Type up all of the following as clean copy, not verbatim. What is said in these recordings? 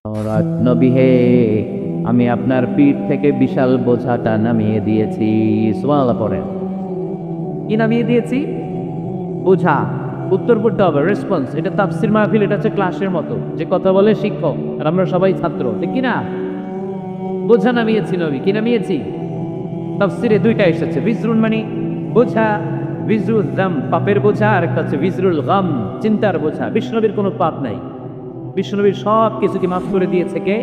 ওরাত নবী হে, আমি আপনার পিঠ থেকে বিশাল বোঝাটা নামিয়ে দিয়েছি। সুবহানাল্লাহ পড়েন। কি নামিয়ে দিয়েছি? বোঝা। উত্তর পড়তে হবে, রেসপন্স। এটা তাফসির মাহফিল, এটা হচ্ছে ক্লাসের মতো, যে কথা বলে শিক্ষক আর আমরা সবাই ছাত্র, ঠিক কি না? বোঝা নামিয়েছি নবী। কি নামিয়েছি? তাফসিরে দুইটা এসেছে, বিজরুন মানে বোঝা, বিজরুল গাম পাপের বোঝা, আর একটা হচ্ছে বিজরুল গাম চিন্তার বোঝা। বিষ্ণুনবীর কোনো পাপ নাই, বিষ্ণুনবীর সব কিছুকে মাফ করে দিয়েছে কে?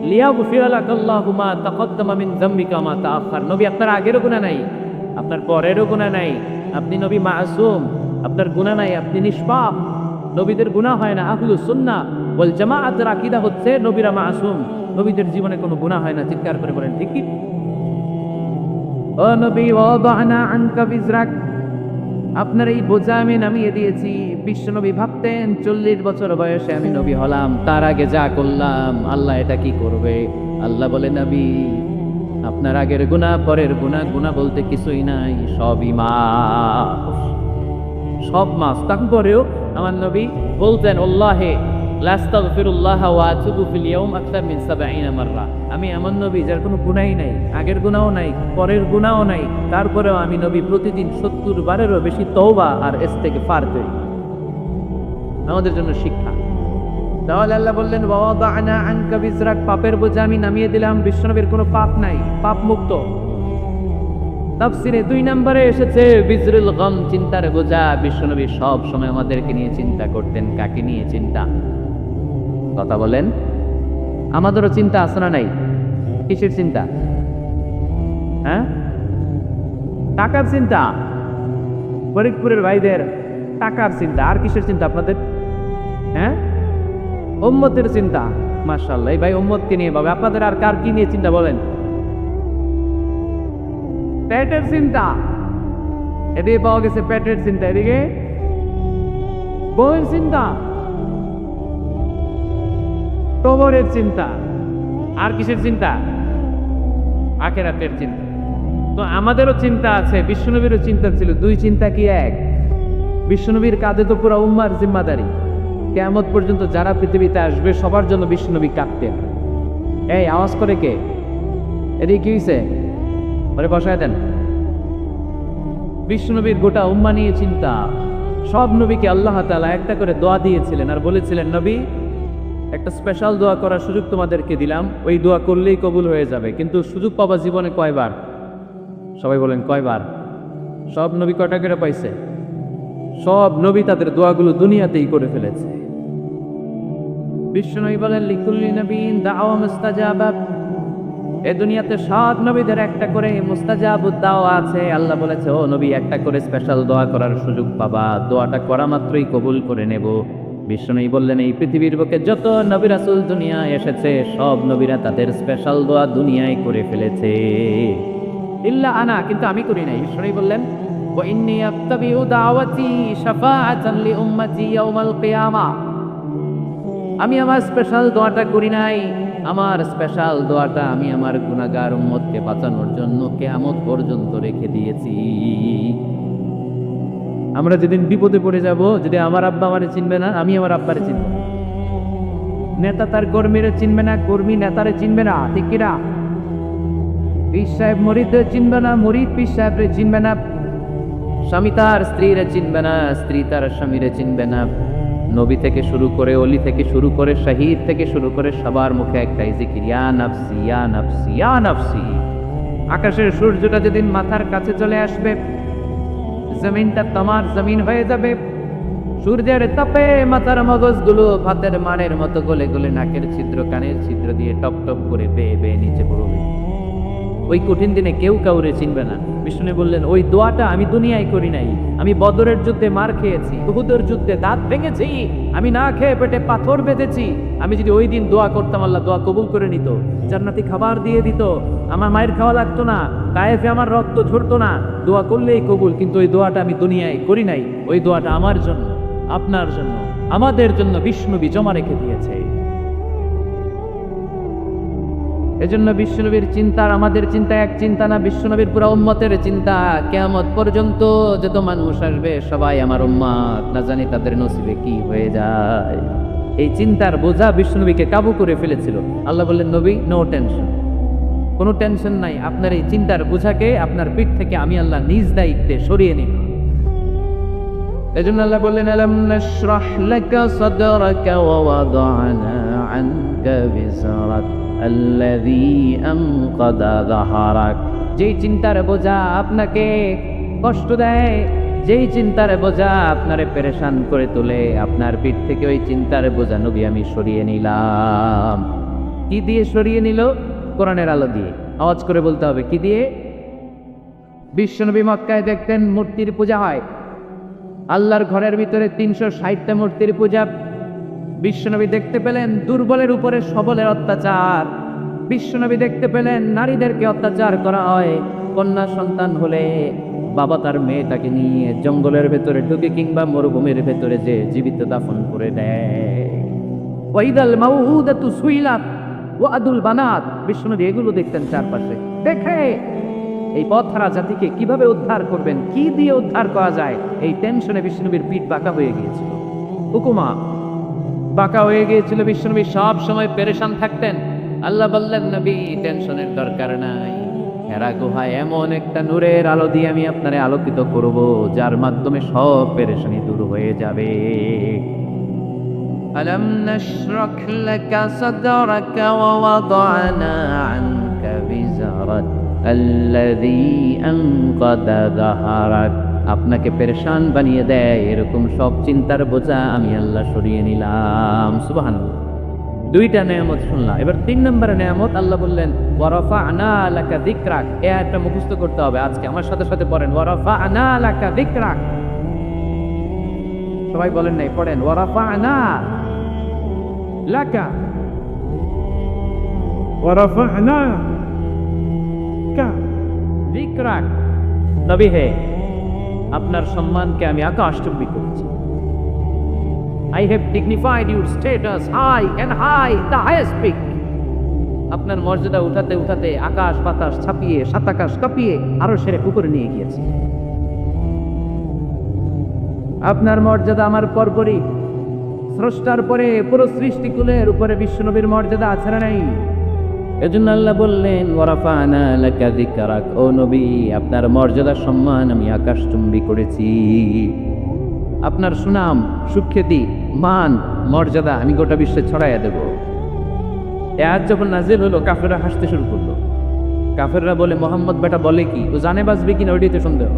লিয়াগফিরা লাকাল্লাহু মা তাকদ্দামা মিন যামবিকা মা তাআখার। নবী আপনার আগেরও গুনাহ নাই, আপনার পরেরও গুনাহ নাই, আপনি নবী মাসুম, আপনার গুনাহ নাই, আপনি নিষ্পাপ। নবীদের গুনাহ হয় না। আহলুস সুন্নাহ ওয়াল জামাআতের আকীদা হচ্ছে নবীরা মাসুম, নবীদের জীবনে কোনো গুনাহ হয় না। চিৎকার করে বলেন ঠিক কি? ও নবী, ওয়াদানা আনকা বিজরাক, আপনার এই বোঝা আমি নামিয়ে দিয়েছি। বিশ্বনবী ভাবতেন 40 বছর বয়সে আমি নবী হলাম, তার আগে যা করলাম আল্লাহ এটা কি করবে। আল্লাহ বলে, নবী আপনার আগের গুনাহ পরের গুনাহ, গুনাহ বলতে কিছুই নাই, সবই মাফ, সব মাফ। তারপরেও আমার নবী বলতেন, আল্লাহে লাস্তাগফিরুল্লাহ ওয়া আতুবু ফিল ইয়াউম আকতার মিন 70 মাররা। আমি এমন নবী যার কোনো গুনাহই নাই, আগের গুনাহও নাই, পরের গুনাহও নাই, তারপরেও আমি নবী প্রতিদিন 70 বারেরও বেশি তওবা আর ইস্তেগফার করি। আমাদের জন্য শিক্ষা। তাহলে আল্লাহ বললেন, ওয়াদানা আনকা বিজরাক, পাপের বোঝা আমি নামিয়ে দিলাম। বিশ্বনবীর কোনো পাপ নাই, পাপ মুক্ত। তাফসিরে 2 নম্বরে এসেছে বিজরুল গাম, চিন্তার বোঝা। বিশ্বনবী সব সময় আমাদেরকে নিয়ে চিন্তা করতেন। কাকে নিয়ে চিন্তা? কথা বলেন। আমাদেরও চিন্তা আছে না নাই? কিসের চিন্তা? হ্যাঁ, টাকার চিন্তা। ফরিদপুরের ভাইদের টাকার চিন্তা। আর কিসের চিন্তা আপনাদের? হ্যাঁ, উম্মতের চিন্তা। মাশাআল্লাহ, এই ভাই উম্মতকে নিয়ে ভাবে। আপনাদের আর কার কি নিয়ে চিন্তা বলেন? পেটের চিন্তা। এদিকে পাওয়া গেছে পেটের চিন্তা, এদিকে বউয়ের চিন্তা, কবরের চিন্তা। আর কিসের চিন্তা? আখিরাতের চিন্তা। তো আমাদেরও চিন্তা আছে, বিশ্বনবীরও চিন্তা ছিল। 2 চিন্তা কি এক? বিশ্বনবীর কাঁধে তো পুরো উম্মার জিম্মাদারি। কিয়ামত পর্যন্ত যারা পৃথিবীতে আসবে সবার জন্য বিশ্বনবী কাঁদতেন। এই আওয়াজ করে কে? এদিকে কি হয়েছে? পরে বসায় দেন। বিশ্বনবীর গোটা উম্মা নিয়ে চিন্তা। সব নবীকে আল্লাহ তাআলা একটা করে দোয়া দিয়েছিলেন আর বলেছিলেন, নবী একটা স্পেশাল দোয়া করার সুযোগ তোমাদেরকে দিলাম, ওই দোয়া করলেই কবুল হয়ে যাবে। কিন্তু সুযোগ পাবা জীবনে কয়বার? সবাই বলেন কয়বার? সব নবী কয়টা করে পাইছে? সব নবী তাদের দোয়াগুলো দুনিয়াতেই করে ফেলেছে। বিশ্বনবী বলেন, লিকুল্লি নবীন দাওয়া মুস্তাজাবা। এই দুনিয়াতে সব নবীদের একটা করে মুস্তাজাবুদ দাওয়া আছে। আল্লাহ বলেছে, ও নবী একটা করে স্পেশাল দোয়া করার সুযোগ পাবা, দোয়াটা করা মাত্রই কবুল করে নেব। বিশ্বনবী বললেন, এই পৃথিবীর বুকে যত নবী রাসূল দুনিয়ায় এসেছে সব নবীরা তাদের স্পেশাল দোয়া দুনিয়ায় করে ফেলেছে, ইল্লা আনা, কিন্তু আমি করি নাই। বিশ্বনবী বললেন, ওয়া ইন্নী আত্তাবিউ দাওয়াতি শাফাআতান লি উম্মতি ইয়াউমাল কিয়ামা। আমি আমার স্পেশাল দোয়াটা করি নাই। আমার স্পেশাল দোয়াটা আমি আমার গুনাহগার উম্মতকে বাঁচানোর জন্য কিয়ামত পর্যন্ত রেখে দিয়েছি। আমরা যেদিন বিপদে পড়ে যাব, যদি আমার আব্বা আমারে চিনবে না, আমি আমার আব্বারে চিনব। নেতা তার কর্মীরে চিনবে না, কর্মী নেতারে চিনবে না, ঠিক কিনা? পীর সাহেব মুরিদরে চিনবে না, মুরিদ পীর সাহেবরে চিনবে না, স্বামী তার স্ত্রীরে চিনবে না, স্ত্রী তার স্বামীরে চিনবে না। নবী থেকে শুরু করে, অলি থেকে শুরু করে, শহীদ থেকে শুরু করে সবার মুখে একটাই জিকির, ইয়া নাফসি ইয়া নাফসি ইয়া নাফসি। আকাশের সূর্যটা যেদিন মাথার কাছে চলে আসবে, জমিনটা তামার জমিন হয়ে যাবে। সূর্যের তাপে মাথার মগজগুলো ভাতের মাড়ের মতো গলে গলে নাকের ছিদ্র কানের ছিদ্র দিয়ে টপ টপ করে বেয়ে বেয়ে নিচে পড়বে। ওই কঠিন দিনে কেউ কাউরে চিনবে না। বিষ্ণু বললেন, ওই দোয়াটা আমি দুনিয়ায় করি নাই। আমি বদরের যুদ্ধে মার খেয়েছি, উহুদের যুদ্ধে দাঁত ভেঙেছি, আমি না খেয়ে পেটে পাথর বেঁধেছি। আমি যদি ওই দিন দোয়া করতাম, আল্লাহ দোয়া কবুল করে নিত, জান্নাতি খাবার দিয়ে দিত, আমার মায়ের খাওয়া লাগতো না, তায়েফে আমার রক্ত ঝরতো না, দোয়া করলেই কবুল। কিন্তু ওই দোয়াটা আমি দুনিয়ায় করি নাই। ওই দোয়াটা আমার জন্য, আপনার জন্য, আমাদের জন্য বিষ্ণুবী জমা রেখে দিয়েছে। এজন্য বিশ্বনবীর চিন্তা আর আমাদের চিন্তা এক চিন্তা না। বিশ্বনবীর পুরো উম্মতের চিন্তা, কিয়ামত পর্যন্ত যত মানুষ আসবে সবাই আমার উম্মত, না জানি তাদের নসিবে কি হয়ে যায়। এই চিন্তার বোঝা বিশ্বনবীকে কাবু করে ফেলেছিল। আল্লাহ বললেন, নবী, নো টেনশন, কোনো টেনশন নাই, আপনার এই চিন্তার বোঝাকে আপনার পিঠ থেকে আমি আল্লাহ নিজ দায়িত্বে সরিয়ে নিব। এজন্য আল্লাহ বললেন, আলাম নাশরাহ লাকা সাদরাকা ওয়া ওয়াদা'না আনকা বিজরাক আল্লাযী আনকাদা যাহরাক। যেই চিন্তার বোঝা আপনাকে কষ্ট দেয়, যেই চিন্তার বোঝা আপনারে পেরেশান করে তোলে, আপনার পিঠ থেকে ওই চিন্তার বোঝা নবী আমি সরিয়ে নিলাম। কি দিয়ে সরিয়ে নিল? কোরআনের আলো দিয়ে। আওয়াজ করে বলতে হবে, কি দিয়ে? বিশ্বনবী মক্কায় দেখতেন মূর্তির পূজা হয়, আল্লাহর ঘরের ভিতরে 360টা মূর্তির পূজা। বিশ্বনবী দেখতে পেলেন দুর্বলের উপরে সবলের অত্যাচার। বিশ্বনবী দেখতে পেলেন নারীদেরকে অত্যাচার করা হয়। কন্যা সন্তান হলে বাবা তার মেয়েটাকে নিয়ে জঙ্গলের ভেতরে ঢুকে কিংবা মরুভূমির ভেতরে যে জীবিত দাফন করে দেয়। ওয়াইদাল মাউউদাতু সুইলাত ওয়া আদুল বানাত। বিশ্বনবী এগুলো দেখতেন চারপাশে। দেখে এই পথহারা জাতিকে কিভাবে উদ্ধার করবেন, কি দিয়ে উদ্ধার করা যায়, এই টেনশনে বিশ্বনবীর পিঠ বাঁকা হয়ে গিয়েছিল, হুকুমা বাঁকা হয়ে গিয়েছিল। বিশ্বনবী সব সময় পেরেশান থাকতেন। আল্লাহ বললেন, নবী, টেনশনের দরকার নাই, হেরা গুহায় এমন একটা নূরের আলো দিয়ে আমি আপনারে আলোকিত করব, যার মাধ্যমে সব পেরেশানি দূর হয়ে যাবে। আলাম নাশরাহ লাকা সাদরাকা ওয়া ওয়াদা'না আনকা বিজরাক আল্লাযী আনকাদা যাহরাক। আপনাকে পেরেশান বানিয়ে দেয় এরকম সব চিন্তার বোঝা আমি আল্লাহ সরিয়ে নিলাম। সুবহানাল্লাহ। দুইটা নেয়ামত শুনলাম, এবার 3 নম্বরের নেয়ামত আল্লাহ বললেন, ওয়া রাফা'না লাকা যিকরাক। এই আয়াতটা মুখস্থ করতে হবে আজকে, আমার সাথে সাথে পড়েন, ওয়া রাফা'না লাকা যিকরাক। সবাই বলেন নাই, পড়েন, ওয়া রাফা'না লাকা ওয়া রাফা'না কা যিকরাক। নবী হে, আপনার সম্মানকে আমি আকাশচুম্বী করেছি। I have dignified your status high and high, the highest peak. আপনার মর্যাদা উঠাতে উঠাতে আকাশ বাতাস ছাপিয়ে সাতাকাশ কাঁপিয়ে আরো সেরে উপরে নিয়ে গিয়েছে। আপনার মর্যাদা আমার পরপরই, স্রষ্টার পরে পুরো সৃষ্টিকুলের উপরে বিশ্বনবীর মর্যাদা আছে না নাই? এজন্য আল্লাহ বললেন, ওয়া রাফা'না লাকা যিকরাক। ও নবী, আপনার মর্যাদা সম্মান আমি আকাশচুম্বী করেছি। আপনার সুনাম, সুখ্যাতি, মান, মর্যাদা আমি গোটা বিশ্বে ছড়াইয়া দেব। এ আয়াত যখন নাজিল হলো, কাফেররা হাসতে শুরু করলো। কাফেররা বলে, মোহাম্মদ বেটা বলে কি, ও জানে বাঁচবে কিনা ওইটাই তো সন্দেহ।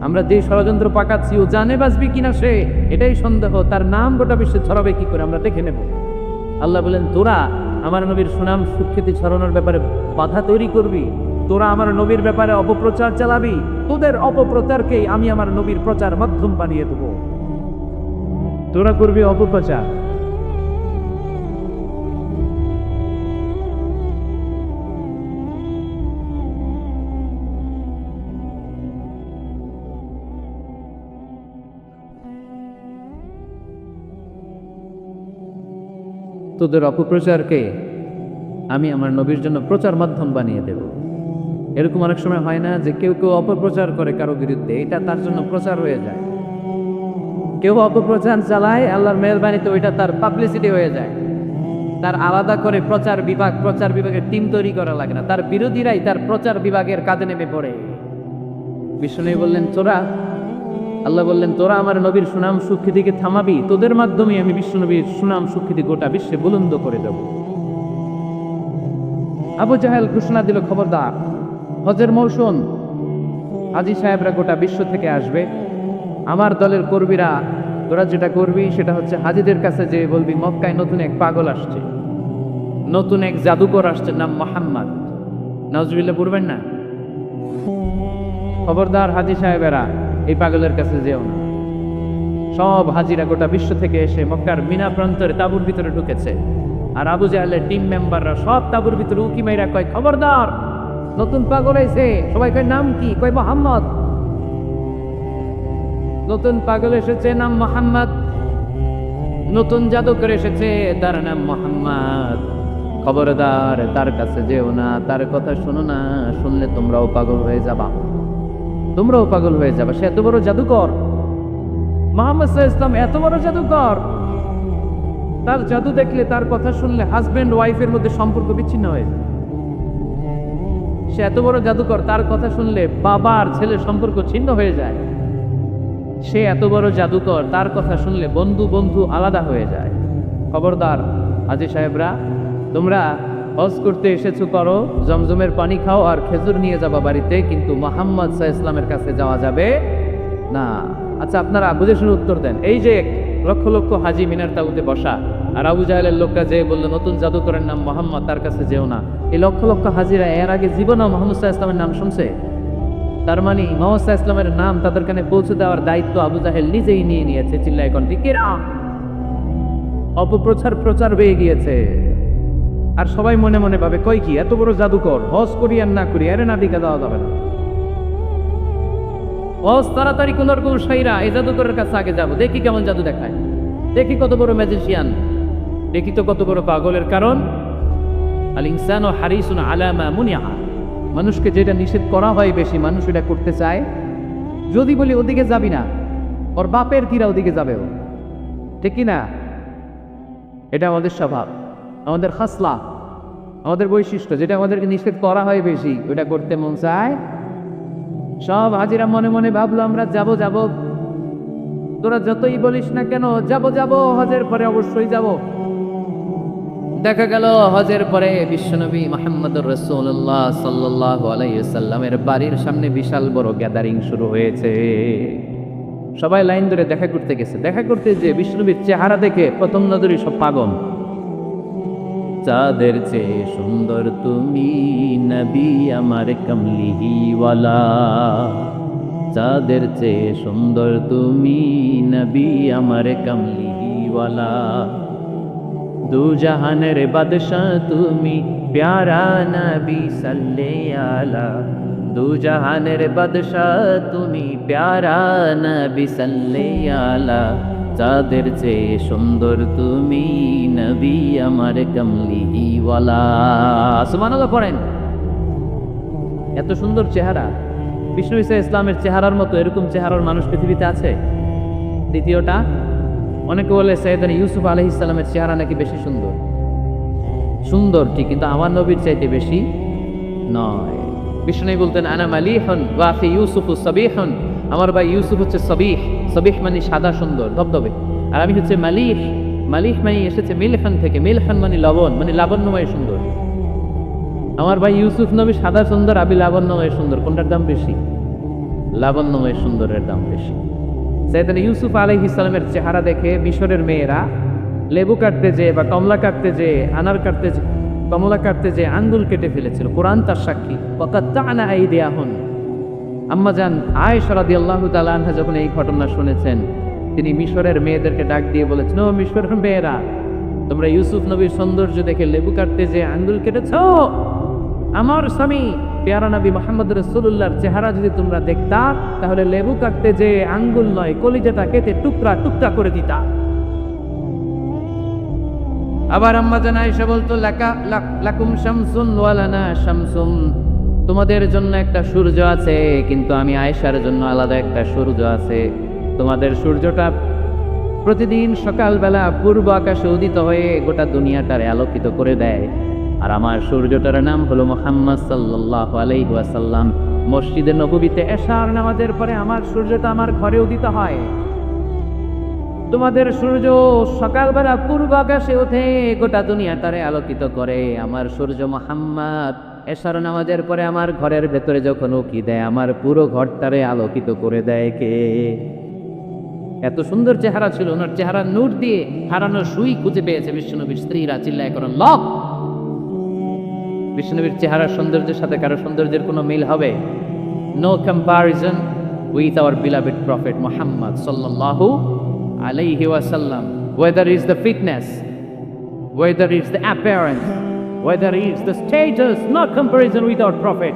আমরা যে ষড়যন্ত্র পাকাচ্ছি, ও জানে বাঁচবে কিনা সে এটাই সন্দেহ। তার নাম গোটা বিশ্বে ছড়াবে কি করে আমরা দেখে নেব। আল্লাহ বলেন, তোরা আমার নবীর সুনাম সুখ্যাতি ছড়ানোর ব্যাপারে বাধা তৈরি করবি, তোরা আমার নবীর ব্যাপারে অপপ্রচার চালাবি, তোদের অপপ্রচারকেই আমি আমার নবীর প্রচার মাধ্যম বানিয়ে দেব। তোরা করবি অপপ্রচার। তোদের অপপ্রচারকে আমি আমার নবীর জন্য প্রচার মাধ্যম বানিয়ে দেব। এরকম অনেক সময় হয় না যে কেউ কেউ অপপ্রচার করে কারো বিরুদ্ধে, এটা তার জন্য প্রচার হয়ে যায়। কেউ অপপ্রচার চালায়, আল্লাহর মেহরবানিতে ওইটা তার পাবলিসিটি হয়ে যায়। তার আলাদা করে প্রচার বিভাগের টিম তৈরি করা লাগে না, তার বিরোধীরাই তার প্রচার বিভাগের কাজে নেমে পড়ে। বিষ্ণু বললেন, আল্লাহ বললেন, তোরা আমার নবীর সুনাম সুখ্যাতিকে থামাবি, তোদের মাধ্যমে আমি বিশ্বনবীর সুনাম সুখ্যাতি গোটা বিশ্বে বুলন্দ করে দেব। আবু জাহেল ঘোষণা দিল, খবরদার, হজের মৌসুম, হাজী সাহেবরা গোটা বিশ্ব থেকে আসবে, আমার দলের কর্মীরা, তোরা যেটা করবি সেটা হচ্ছে হাজীদের কাছে যে বলবি, মক্কায় নতুন এক পাগল আসছে, নতুন এক জাদুকর আসছে, নাম মুহাম্মদ। নাউজুবিল্লাহ পড়বেন না। খবরদার হাজী সাহেবেরা, এই পাগলের কাছে যেও না। সব হাজিরা গোটা বিশ্ব থেকে এসে মক্কার মিনা প্রান্তরে তাঁবুর ভিতরে ঢুকেছে। আর আবু জাহেলের টিম মেম্বাররা সব তাঁবুর ভিতরে উকি মাইরা কয়, খবরদার, নতুন পাগল এসে। সবাই কয়, নাম কি? কয়, মুহাম্মদ। নতুন পাগল এসেছে, নাম মুহাম্মদ। নতুন জাদুকর এসেছে, তার নাম মুহাম্মদ। খবরদার, তার কাছে যেও না, তার কথা শোনো না, শুনলে তোমরাও পাগল হয়ে যাবা, তোমরাও পাগল হয়ে যাবে। সে এত বড় জাদুকর, মুহাম্মদ সাল্লাল্লাহু আলাইহি ওয়াসাল্লাম এত বড় জাদুকর। তার জাদু দেখলে, তার কথা শুনলে হাজব্যান্ড ওয়াইফের মধ্যে সম্পর্ক বিচ্ছিন্ন হয়ে যায়। সে এত বড় জাদুকর, তার কথা শুনলে বাবা আর ছেলের সম্পর্ক ছিন্ন হয়ে যায়। সে এত বড় জাদুকর, তার কথা শুনলে বন্ধু বন্ধু আলাদা হয়ে যায়। খবরদার হাজী সাহেবরা, তোমরা হজ করতে এসেছো করো, জমজমের পানি খাও আর খেজুর নিয়ে যাবা বাড়িতে, কিন্তু মুহাম্মদ সাল্লাল্লাহু আলাইহি ওয়াসাল্লামের কাছে যাওয়া যাবে না। আচ্ছা, আপনারা বুঝে শুনে উত্তর দেন। এই যে লক্ষ লক্ষ হাজি মিনার তাগুতে বসা, আর আবু জাহেলের লোকটা যে বললো নতুন জাদুকরের নাম মোহাম্মদ, তার কাছে যেও না, এই লক্ষ লক্ষ হাজিরা এর আগে জীবনেও মোহাম্মদ সাল্লাল্লাহু আলাইহি ওয়াসাল্লামের নাম শুনছে? তার মানে মোহাম্মদ সাল্লাল্লাহু আলাইহি ওয়াসাল্লামের নাম তাদের কানে পৌঁছে দেওয়ার দায়িত্ব আবু জাহেল নিজেই নিয়ে নিয়েছে। চিল্লায় কোন ঠিক কিনা? অপপ্রচার হয়ে গিয়েছে। আর সবাই মনে মনে ভাবে, কই কি এত বড় জাদুকর, হজ করি আর না করি এর না দিকে দেওয়া যাবে না। হজ তাড়াতাড়ি কোন রকম সাইরা এই জাদুকরের কাছে আগে যাব, দেখি কেমন জাদু দেখায়, দেখি কত বড় ম্যাজিশিয়ান, দেখি তো কত বড় পাগলের। কারণ আল ইনসানু হারিসুন আলা মা মুনিআ, মানুষকে যেটা নিষেধ করা হয় বেশি মানুষ এটা করতে চায়। যদি বলি ওদিকে যাবি না, ওর বাপের কিরা ওদিকে যাবে ও, ঠিক কি না? এটা আমাদের স্বভাব, আমাদের খাসলা, আমাদের বৈশিষ্ট্য। যেটা আমাদেরকে নিষেধ করা হয় বেশি ওটা করতে মন চায়। সব হাজিরা মনে মনে ভাবলো আমরা যাব, তোরা যতই বলিস না কেন যাব, হজের পরে অবশ্যই যাব। দেখা গেল হজের পরে বিশ্বনবী মুহাম্মদুর রাসূলুল্লাহ সাল্লাল্লাহু আলাইহি ওয়াসাল্লামের বাড়ির সামনে বিশাল বড় গ্যাদারিং শুরু হয়েছে। সবাই লাইন ধরে দেখা করতে গেছে। দেখা করতে যে বিশ্বনবীর চেহারা দেখে প্রথম নজরে সব পাগল। চাঁদের চেয়ে সুন্দর তুমি নবী আমার কমলিহিওয়ালা, চাঁদের চেয়ে সুন্দর তুমি নবী আমার কমলিহিওয়ালা, দু জাহানের বাদশাহ তুমি প্যারা নবী সাল্লাল্লাহু আলা, দু জাহানের বাদশাহ তুমি প্যারা নবী সাল্লাল্লাহু আলা, চাঁদের চেয়ে সুন্দর তুমি নবী আমার কমলিওয়ালা। সুবহানাল্লাহ পড়েন। এত সুন্দর চেহারা, বিষ্ণু ঈসা ইসলামের চেহারার মতো এরকম চেহারার মানুষ পৃথিবীতে আছে? দ্বিতীয়টা, অনেকে বলে সাইয়েদনা ইউসুফ আলাইহিস সালামের চেহারা নাকি বেশি সুন্দর। সুন্দর ঠিক, কিন্তু আমার নবীর চাইতে বেশি নয়। বিষ্ণু বলতেন আনা মালিহুন ওয়া আখি ইউসুফু সাবিহুন, আমার ভাই ইউসুফ হচ্ছে সবিহ, সবিহ মানে সাদা সুন্দর ধবধবে, আর আমি হচ্ছে মালিহ, মালিহ মানে এসেছে মিলহান থেকে, মিলহান মানে লবণ, মানে লাবণ্যময় সুন্দর। আমার ভাই ইউসুফ নবী সাদা সুন্দর, আমি লাবণ্যময় সুন্দর। কোনটার দাম বেশি? লাবণ্যময় সুন্দরের দাম বেশি। সাইয়েদনা ইউসুফ আলাইহিস সালামের চেহারা দেখে মিশরের মেয়েরা লেবু কাটতে যেয়ে বা কমলা কাটতে যেয়ে, আনার কাটতে যেয়ে, কমলা কাটতে যেয়ে আঙ্গুল কেটে ফেলেছিল। কোরআন তার সাক্ষী। ওয়াকাত্তা'না আইদিয়াহুন। আম্মাজান আয়েশা রাদিয়াল্লাহু তাআলা আনহা যখন এই ঘটনা শুনেছেন, তিনি মিশরের মেয়েদেরকে ডাক দিয়ে বলেছেন, ও মিশরের মেয়েরা, তোমরা ইউসুফ নবীর সৌন্দর্য দেখে লেবু কাটতে যে আঙ্গুল কেটেছ, আমার স্বামী পেয়ারা নবী মুহাম্মদ রাসূলুল্লাহর চেহারা যদি তোমরা দেখতা, তাহলে লেবু কাটতে যে আঙ্গুল নয়, কলিজাটা কেটে টুকরা টুকরা করে দিতা। আবার আম্মাজান আয়েশা বলতো, লাকুম শামসুন ওয়া লানা শামসুন, তোমাদের জন্য একটা সূর্য আছে, কিন্তু আমি আয়েশার জন্য আলাদা একটা সূর্য আছে। তোমাদের সূর্যটা প্রতিদিন সকালবেলা পূর্ব আকাশে উদিত হয়ে গোটা দুনিয়াটারে আলোকিত করে দেয়, আর আমার সূর্যটার নাম হলো মুহাম্মদ সাল্লাল্লাহু আলাইহি ওয়াসাল্লাম। মসজিদে নববীতে এশার নামাজের পরে আমার সূর্যটা আমার ঘরে উদিত হয়। তোমাদের সূর্য সকালবেলা পূর্ব আকাশে ওঠে, গোটা দুনিয়াটারে আলোকিত করে। আমার সূর্য মুহাম্মদ এশার নামাজের পরে আমার ঘরের ভেতরে যখন উকি দেয়, আমার পুরো ঘরটারে আলোকিত করে দেয় কে? এত সুন্দর চেহারা ছিল ওনার। চেহারা নূর দিয়ে হারানো সুই খুঁজে পেয়েছে বিশ্বনবীর স্ত্রীরা। চিল্লায় করেন লক। বিশ্বনবীর চেহারার সৌন্দর্যের সাথে কারো সৌন্দর্যের কোনো মিল হবে? No comparison with our beloved prophet Muhammad সাল্লাল্লাহু আলাইহি ওয়াসাল্লাম। Whether it's the fitness, whether it's the appearance, whether it's the status, no comparison with our prophet.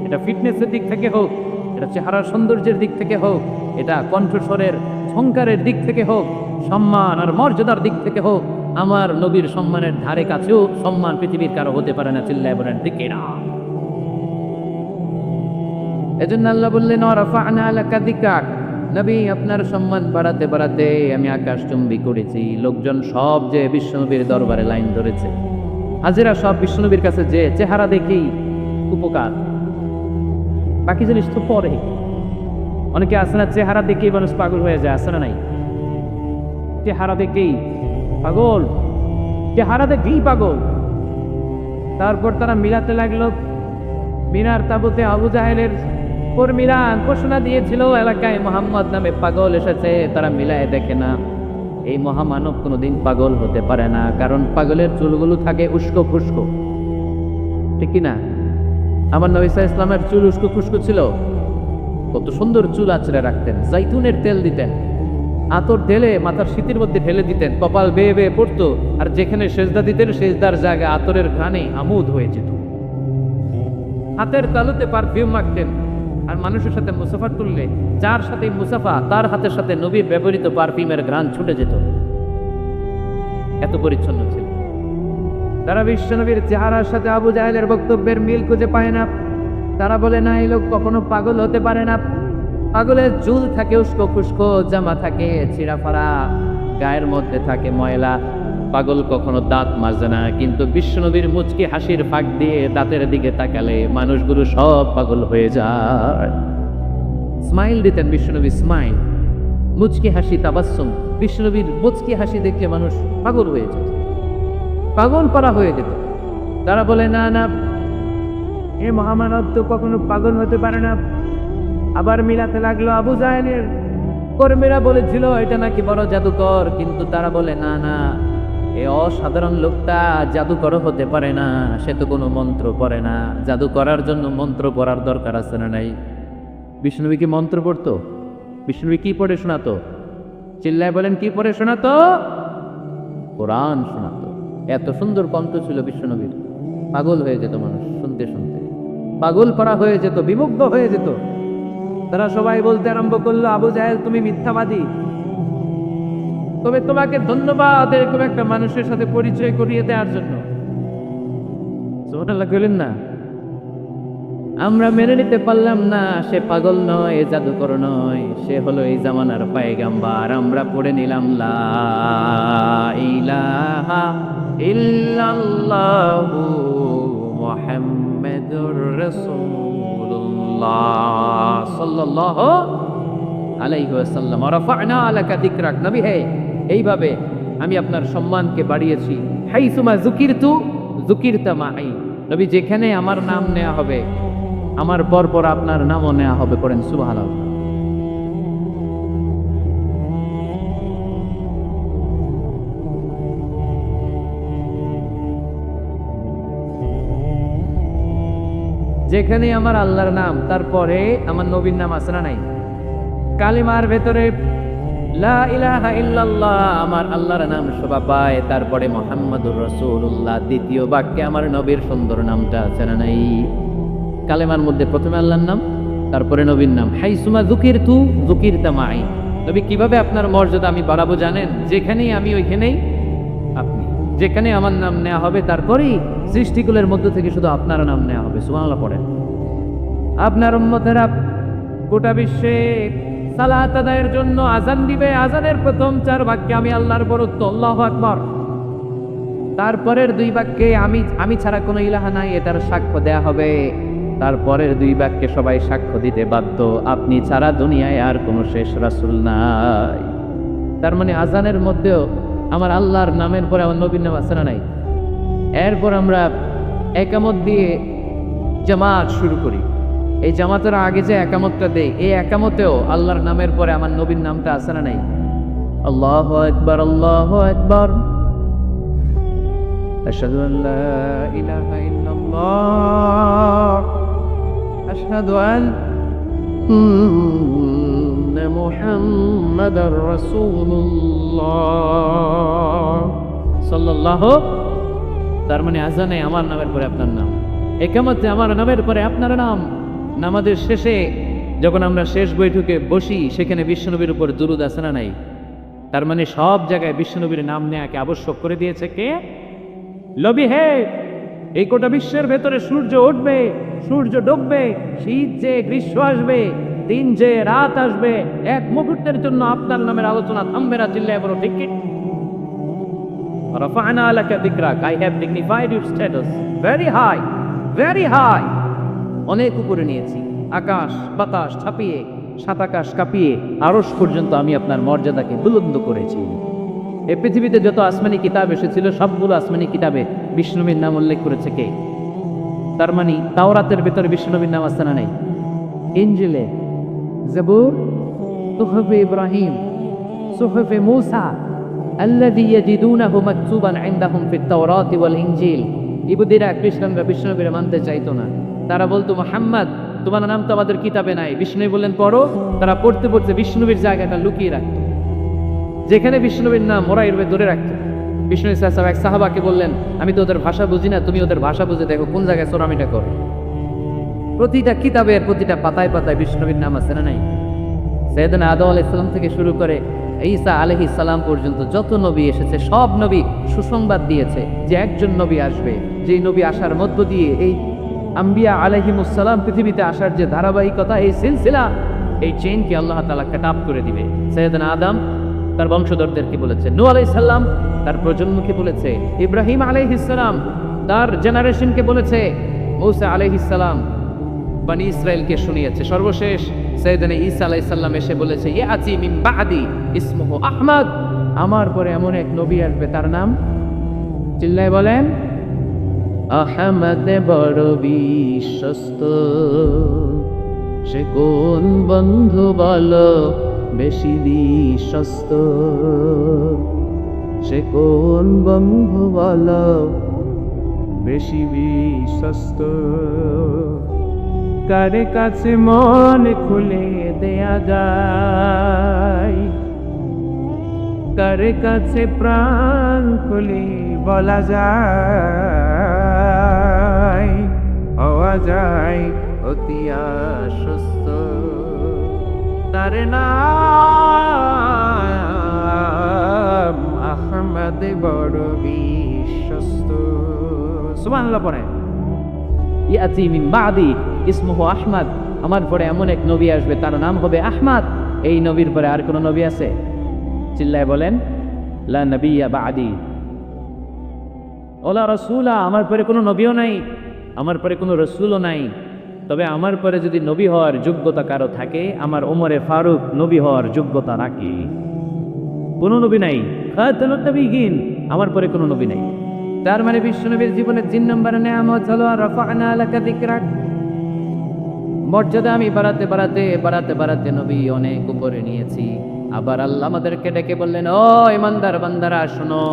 এটা ফিটনেসের দিক থেকে হোক, এটা চেহারার সৌন্দর্যের দিক থেকে হোক, এটা কণ্ঠস্বরের ঝংকারের দিক থেকে হোক, সম্মান আর মর্যাদার দিক থেকে হোক, আমার নবীর সম্মানের ধারে কাছেও সম্মান পৃথিবীর কারো হতে পারে না। চিল্লায় বলেন দিকে না। এজন্য আল্লাহ বললেন ওয়া রাফা'না লাকা যিকরাক, নবী আপনার সম্মান বাড়াতে বাড়াতে আমি আকাশচুম্বী করেছি। লোকজন সব যে বিশ্বনবীর দরবারে লাইন ধরেছে, হাজিরা সব বিশ্বনবীর কাছে যে চেহারা দেখেই উপকার, বাকি জিনিস তো পরে। অনেকে আছে না, চেহারা দেখেই মানুষ পাগল হয়ে যায়, আছে না নাই? চেহারা দেখেই পাগল, চেহারা দেখেই পাগল। তারপর তারা মিলাতে লাগলো, মিনার তাবুতে আবু জাহেলের কর্মীরা ঘোষণা দিয়েছিল এলাকায় মোহাম্মদ নামে পাগল এসেছে। তারা মিলায় দেখে না, এই মহামানব কোনোদিন পাগল হতে পারে না, কারণ পাগলের চুলগুলো থাকে উস্কো খুস্কো, ঠিক কি না? আমার নবী সাল্লাল্লাহু আলাইহি ইসলামের চুল উস্কো খুস্কো ছিল, কত সুন্দর চুল আঁচড়ে রাখতেন, জাইতুনের তেল দিতেন, আতর ঢেলে মাথার শীতের মধ্যে ঢেলে দিতেন, কপাল বেয়ে বেয়ে পড়তো, আর যেখানে সেজদা দিতেন সেজদার জায়গা আতরের ঘ্রাণে আমোদ হয়ে যেত। হাতের তালুতে পারফিউম মাখতেন, আর মানুষের সাথে মুসাফা তুললে যার সাথে মুসাফা তার হাতের সাথে নবীর ব্যবহৃত পারফিউমের ঘ্রাণ ছুটে যেত, এত পরিচ্ছন্ন ছিল। তারা বিশ্বনবীর চেহারার সাথে আবু জাহেলের বক্তব্যের মিল খুঁজে পায় না। তারা বলে না, এই লোক কখনো পাগল হতে পারে না। পাগলের চুল থাকে উস্কো খুস্কো, জামা থাকে ছিঁড়া ফাড়া, গায়ের মধ্যে থাকে ময়লা। পাগল কখনো দাঁত মাজে না, কিন্তু বিশ্বনবীর মুচকি হাসির ফাঁক দিয়ে দাঁতের দিকে তাকালে মানুষগুলো সব পাগল হয়ে যায়। স্মাইল দিতেন বিশ্বনবী, স্মাইল, মুচকি হাসি, তাবাসসুম। বিশ্বনবীর মুচকি হাসি দেখে মানুষ পাগল হয়ে যেত, পাগল পারা হয়ে যেত। তারা বলে না না, এ মহামানব তো কখনো পাগল হতে পারে না। আবার মিলাতে লাগলো, আবু জাহেলের কর্মীরা বলেছিল এটা নাকি বড় জাদুকর, কিন্তু তারা বলে না না, এ অসাধারণ লোকটা জাদুকর হতে পারে না, সে তো কোনো মন্ত্র পড়ে না। জাদু করার জন্য মন্ত্র পড়ার দরকার আছে না নাই? বিষ্ণুবী কি মন্ত্র পড়তো? বিষ্ণুবী কি পড়ে শোনাতো? চিল্লায় বলেন, কি পড়ে শোনাতো? কোরআন শোনাতো। এত সুন্দর কণ্ঠ ছিল বিশ্বনবীর, পাগল হয়ে যেত মানুষ শুনতে শুনতে, পাগল পারা হয়ে যেত, বিমুগ্ধ হয়ে যেত। তারা সবাই বলতে আরম্ভ করলো, আবু জাহেল তুমি মিথ্যাবাদী, তবে তোমাকে ধন্যবাদ এরকম একটা মানুষের সাথে পরিচয় করিয়ে দেওয়ার জন্য। সুবহানাল্লাহ কইলেন না? আমরা মেনে নিতে পারলাম না সে পাগল নয়, জাদুকর নয়, সে হলো এই জামানার পয়গাম্বার। আমরা পড়ে নিলাম লা ইলাহা ইল্লাল্লাহু মুহাম্মাদুর রাসূলুল্লাহ সাল্লাল্লাহু আলাইহি ওয়াসাল্লাম। রাফা'না আলাকা যিকরাক। নবী হে, এইভাবে আমি আপনার সম্মানকে বাড়িয়েছি। হাইসুমা যুকিরতু যুকিরতা মাই। নবী, যেখানে আমার নাম নেওয়া হবে আমার পর আপনার নামও নেওয়া হবে। করেন সুবহানাল্লাহ। যেখানে আমার আল্লাহর নাম, তারপরে আমার নবীর নাম আছে না নাই? কালিমার ভেতরে লা ইলাহা ইল্লাল্লাহ আমার আল্লাহর নাম শোভা পায়, তারপরে মুহাম্মাদুর রাসূলুল্লাহ দ্বিতীয় বাক্যে আমার নবীর সুন্দর নামটা আছে না নাই? কালেমার মধ্যে প্রথমে আল্লাহর নাম, তারপরে নবীর নাম। হাইসুমা যুকিরতু যুকিরতা মাই। নবী, কিভাবে আপনার মর্যাদা আমি বাড়াবো জানেন? যেখানেই আমি ওইখানেই আপনি, যেখানে আমার নাম নেওয়া হবে তারপরেই সৃষ্টিকুলের মধ্য থেকে শুধু আপনার নাম নেওয়া হবে। সুবহানাল্লাহ পড়েন। আপনার উম্মতেরা গোটা বিশ্বে সালাত আদায়ের জন্য আজান দিবে, আজানের প্রথম 4 বাক্যে আমি আল্লাহর বরত্ব, আল্লাহু আকবার। তারপরের 2 বাক্যে আমি ছাড়া কোনো ইলাহা নাই, এটার সাক্ষ্য দেয়া হবে। তারপরের 2 বাক্যে সবাই সাক্ষ্য দিতে বাধ্য, আপনি ছাড়া দুনিয়ায় আর কোনো শেষ রাসূল নাই। তার মানে আজানের মধ্যেও আমার আল্লাহর নামের পরে আমার নবীর নাম আছে না নাই? এরপর আমরা একামত দিয়ে জামাত শুরু করি। এই জামাতের আগে যে একামতটা দেই, এই একামতেও আল্লাহর নামের পরে আমার নবীর নামটা আছে না নাই? আল্লাহু আকবার, আল্লাহু আকবার, আশহাদু আল্লা ইলাহা ইল্লাল্লাহ, আশহাদু আন্না মুহাম্মাদার রাসূলুল্লাহ সাল্লাল্লাহু। তার মানে আজানে আমার নামের পরে আপনার নাম, একামতে আমার নামের পরে আপনার নাম। নামাজের শেষে যখন আমরা শেষ বৈঠকে বসি, সেখানে বিশ্বনবীর উপর দুরূদ আছে না নাই? তার মানে সব জায়গায় বিশ্বনবীর নাম নেয়াকে আবশ্যক করে দিয়েছে কে? নবী হে, এই গোটা বিশ্বের ভেতরে সূর্য উঠবে, সূর্য ডুববে, শীত যে গ্রীষ্ম আসবে, দিন যে রাত আসবে এক মুহূর্তের জন্য আপনার নামের আলোচনা থামবে না, চিল্লায় বলো ঠিক কি? রাফা'না লাকা যিকরাক, I have dignified your status very high, very high. অনেক উপরে নিয়েছি, আকাশ বাতাস ছাপিয়ে, সাত আকাশ কাঁপিয়ে আরশ পর্যন্ত আমি আপনার মর্যাদাকে বুলন্দ করেছি। এই পৃথিবীতে যত আসমানি কিতাব এসেছিল সবগুলো আসমানি কিতাবে বিষ্ণুবীর নাম উল্লেখ করেছে কে? তার মানে তাওরাতের ভেতরে বিষ্ণুবীর নাম আছে না নেই? ইনজিলে, জাবুর, সুহফে ইব্রাহিম, সুহফে মূসা আল্লাযী ইয়াজিদুনাহু মাকতুবান ইনদাহুম ফিত তাওরাতি ওয়াল ইনজিল। ইহুদিরা খ্রিস্টানরা বিষ্ণুবীর মানতে চাইতো না। তারা বলতো, মুহাম্মদ তোমার নাম তো আমাদের কিতাবে নাই। বিষ্ণু বললেন পড়ো। তারা পড়তে পড়তে বিষ্ণুবীর জায়গাটা লুকিয়ে রাখতো, যেখানে বিষ্ণুবীর নাম ওরা এর ধরে রাখতো। বিষ্ণু সাহেব এক সাহাবাকে বললেন, আমি তো ওদের ভাষা বুঝি না, তুমি ওদের ভাষা বুঝে দেখো কোন জায়গায় সোরামিটা করো। প্রতিটা কিতাবের প্রতিটা পাতায় পাতায় বিষ্ণুবীর নাম আছে না নাই? সাইয়েদনা আদম আলাইহিস সালাম থেকে শুরু করে ঈসা আলাইহিস সালাম পর্যন্ত যত নবী এসেছে সব নবী সুসংবাদ দিয়েছে যে একজন নবী আসবে, যেই নবী আসার মধ্য দিয়ে এই আম্বিয়া আলাইহিমুস সালাম পৃথিবীতে আসার যে ধারাবাহিকতা, এই সিলসিলা, এই চেইনকে আল্লাহ তাআলা কাট আপ করে দিবে। সাইয়েদনা আদম তার বংশধরদেরকে বলেছে, নূহ আলাইহিস সালাম তার প্রজন্মকে বলেছে, ইব্রাহিম আলাইহিস সালাম তার জেনারেশনকে বলেছে, মূসা আলাইহিস সালাম বনি ইসরাইলকে শুনিয়েছে। সর্বশেষ সাইয়েদনা ঈসা আলাইহিস সালাম এসে বলেছে, ইয়াতি মিন বাদি ইসমুহু আহমদ, আমার পরে এমন এক নবী আসবে তার নাম, চিল্লায় বলেন, আহমদ বড় বিশ্বস্ত, সে কোন বন্ধু বলো বেশি বিশ্বস্ত, সে কোন বন্ধু বলো বেশি বিশ্বস্ত, কার কাছে মন খুলে দেয়া যায়, কার কাছে প্রাণ খুলে বলা যায়, হওয়া যায় অতি আশ্বস্ত, তার নাম আহমদ বড় বিশ্বস্ত। সুবহানাল্লাহ পড়ে। ইয়াতি মিন বাদি ইসমুহু আহমদ, আমার পরে এমন এক নবী আসবে তার নাম হবে আহমদ। এই নবীর পরে আর কোন নবী আছে? চিল্লায় বলেন, লা নবিয়্যা বাদি ওয়ালা রাসূলা, আমার পরে কোনো নবীও নাই, আমার পরে কোনো রাসূলও নাই। তবে আমার পরে যদি নবী হওয়ার যোগ্যতা কারো থাকে, আমার ওমরে ফারুক নবী হওয়ার যোগ্যতা রাখে। কোনো নবী নাই, খাতামুন নবিয়্যিন, আমার পরে কোনো নবী নাই। তার মানে বিশ্বনবীর জীবনের 3 নম্বর নেয়ামত হলো রাফা'না লাকা যিকরাক, মর্যাদা আমি বাড়াতে বাড়াতে বাড়াতে বাড়াতে নবী অনেক উপরে নিয়েছি। আবার আল্লাহ আমাদেরকে ডেকে বললেন, ও ইমানদার বান্দারা শোনো,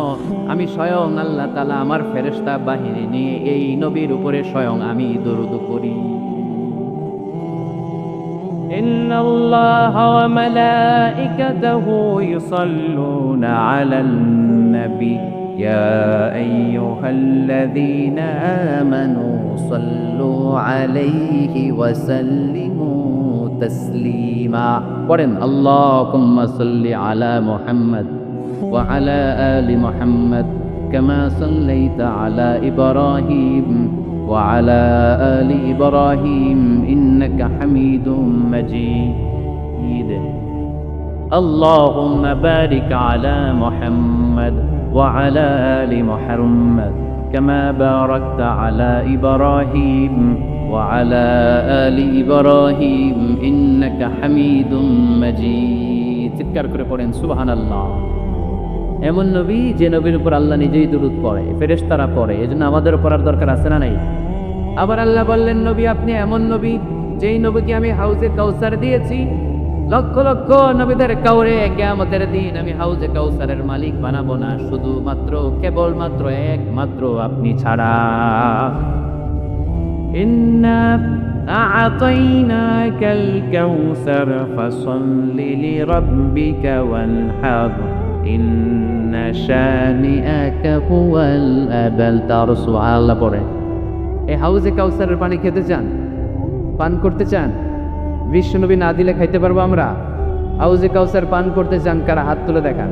আমি স্বয়ং আল্লাহ তাআলা আমার ফেরেশতা বাহিনী নিয়ে এই নবীর উপরে স্বয়ং আমি দরুদ করি। ইন্নাল্লাহা ওয়া মালাইকাতাহু ইউসাল্লুনা আলান নবী ইয়া আইয়ুহাল্লাযীনা আমানু সাল্লু আলাইহি ওয়া সাল্লিমু তাসলিমা। পড়েন, আল্লাহুম্মা সাল্লি আলা মুহাম্মদ ওয়া আলা আলি মুহাম্মদ কামা সাল্লাইতা আলা ইব্রাহিম ওয়া আলা আলি ইব্রাহিম ইন্নাকা হামিদুম মাজিদ। আল্লাহুম্মা বারিক আলা মুহাম্মদ ওয়া আলা আলি মুহাম্মদ কামা বারাকতা আলা ইব্রাহিম وعلى آل إبراهيم إنك حميد مجيد। চিৎকার করে পড়েন সুবহানাল্লাহ। এমন নবী যে নবীর উপর আল্লাহ নিজেই দুরূদ পড়ে, ফেরেশতারা পড়ে, এজন্য আমাদের পড়ার দরকার আছে না নাই? আবার আল্লাহ বললেন, নবী আপনি এমন নবী যেই নবীকে আমি হাউজে কাউসার দিয়েছি, লক্ষ লক্ষ নবীদের কাউরে কিয়ামতের দিন আমি হাউজে কাউসারের মালিক বানাবো না, শুধুমাত্র কেবলমাত্র একমাত্র আপনি ছাড়া। إنا أعطيناك الكوثر فصل لربك وانحر إن شانئك هو الأبتر। সুবহানাল্লাহ পড়ে। এই হাউজে কাউসারের পানি খেতে চান, পান করতে চান? বিশ্বনবী না দিলে খাইতে পারবো আমরা? হাউজে কাউসার পান করতে চান কারা? হাত তুলে দেখান।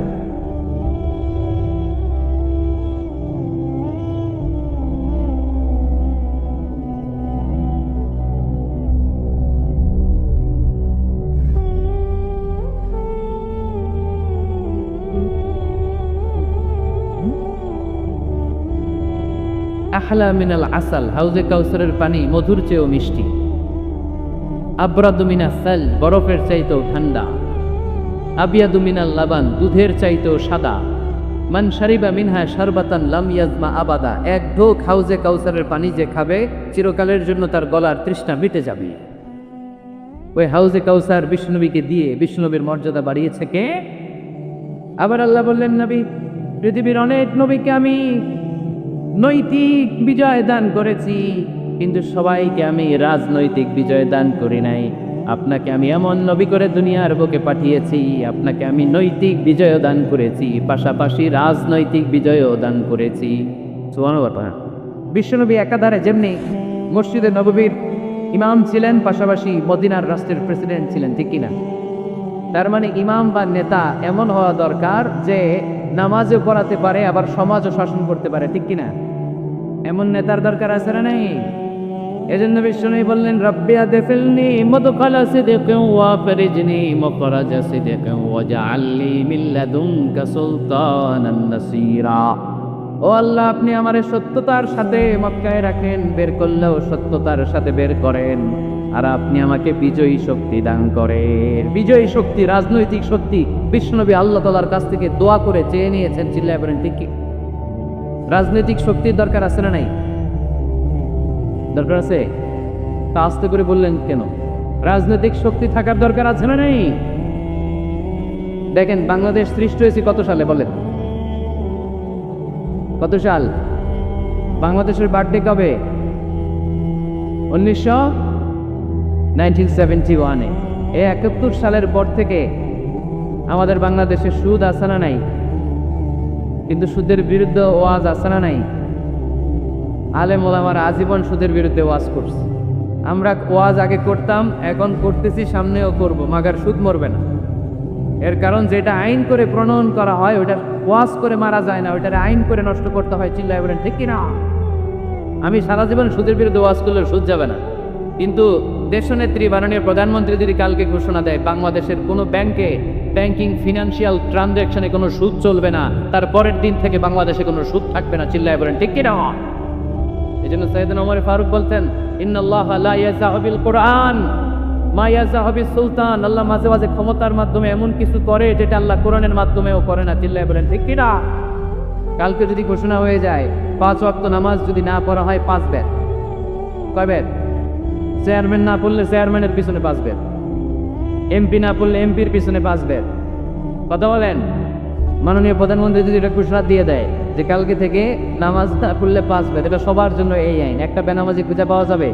আহলা মিনাল আসাল, হাউজে কাউসারের পানি মধুর চেয়েও মিষ্টি। আবরাদু মিনাস সাল, বরফের চাইতেও ঠান্ডা। আবিয়াদু মিনাল লাবান, দুধের চাইতেও সাদা। মান শারিবা মিনহা শারবাতান লাম ইয়াজমা আবাদা, এক ঢোক হাউজে কাউসারের পানি যে খাবে চিরকালের জন্য তার গলার তৃষ্ণা মিটে যাবে। ওই হাউজে কাউসার বিষ্ণুনবীকে দিয়ে বিষ্ণুনবীর মর্যাদা বাড়িয়েছে কে? আবার আল্লাহ বললেন, নবী, পৃথিবীর অনেক নবীকে আমি নৈতিক বিজয় দান করেছি, কিন্তু সবাইকে আমি রাজনৈতিক বিজয় দান করি নাই। আপনাকে আমি এমন নবী করে দুনিয়ার বুকে পাঠিয়েছি, আপনাকে আমি নৈতিক বিজয় দান করেছি, পাশাপাশি রাজনৈতিক বিজয়ও দান করেছি। সুবহানাল্লাহ। বিশ্বনবী একাধারে যেমনি মসজিদে নববীর ইমাম ছিলেন, পাশাপাশি মদিনার রাষ্ট্রের প্রেসিডেন্ট ছিলেন, ঠিক কিনা? তার মানে ইমাম বা নেতা এমন হওয়া দরকার যে নামাজও পড়াতে পারে, আবার সমাজও শাসন করতে পারে, ঠিক কিনা? এমন নেতার দরকার আছে না নাই? এজন্য বিষ্ণু বললেন, রব্বি আদখিলনি মুদখালা সিদকিন ওয়া ফরিজনি মুখরাজা সিদকিন ওয়াজআলনি মিন লাদুনকা সুলতানান নাসীরা। ও আল্লাহ, আপনি আমারে সত্যতার সাথে মক্কায় রাখেন, বের করলেও সত্যতার সাথে বের করেন, আর আপনি আমাকে বিজয়ী শক্তি দান করেন। বিজয়ী শক্তি, রাজনৈতিক শক্তি বিষ্ণুনবী আল্লাহ তাআলার কাছ থেকে দোয়া করে চেয়ে নিয়েছেন। চিল্লায় বলেন ঠিক কি? রাজনৈতিক শক্তির দরকার আছে না নাই? দরকার আছে। তা আস্তে করে বললেন কেন? রাজনৈতিক শক্তি থাকার দরকার আছে না নাই? দেখেন, বাংলাদেশ সৃষ্টি হয়েছে কত সালে বলেন? কত সাল? বাংলাদেশের বার্থডে কবে? 1971-এ। এই 71 সালের পর থেকে আমাদের বাংলাদেশে সুদ আছে না নাই? কিন্তু সুদের বিরুদ্ধে ওয়াজ আছে না নাই? আলেম ওলামারা আজীবন সুদের বিরুদ্ধে ওয়াজ করছে। আমরা ওয়াজ আগে করতাম, এখন করতেছি, সামনেও করব, মাগার সুদ মরবে না। এর কারণ যেটা আইন করে প্রণয়ন করা হয় ওটা ওয়াজ করে মারা যায় না, ওইটারে আইন করে নষ্ট করতে হয়। চিল্লায় বলেন ঠিক কিনা? আমি সারা জীবন সুদের বিরুদ্ধে ওয়াজ করলে সুদ যাবে না, কিন্তু দেশনেত্রী মাননীয় প্রধানমন্ত্রী যদি কালকে ঘোষণা দেয় বাংলাদেশের কোনো ব্যাংকে ব্যাংকিং ফিনান্সিয়াল ট্রানজ্যাকশনে কোনো সুদ চলবে না, তার পরের দিন থেকে বাংলাদেশে কোনো সুদ থাকবে না। চিল্লায় বলেন ঠিক কিনা? এই জন্য সাইয়েদনা ওমর ফারুক বলতেন, ইন্নাল্লাহা লা ইয়াযাহু বিল কুরআন মা ইয়াযাহু বিস সুলতান। আল্লাহ মাঝে মাঝে ক্ষমতার মাধ্যমে এমন কিছু করে যেটা আল্লাহ কোরআনের মাধ্যমেও করে না। চিল্লায় বলেন ঠিক কিনা? কালকে যদি ঘোষণা হয়ে যায় 5 ওয়াক্ত নামাজ যদি না পড়া হয় 5 বের, কয় বের? চেয়ারম্যান না পড়লে চেয়ারম্যানের পিছনে 5 বের, এমপি না পড়লে এমপির পিছনে 5 বের। কথা বলেন? মাননীয় প্রধানমন্ত্রী যদি এটা ঘোষণা দিয়ে দেয় যে কালকে থেকে নামাজ না পড়লে 5 বের, এটা সবার জন্য এই আইন। একটা বেনামাজি খুঁজে পাওয়া যাবে?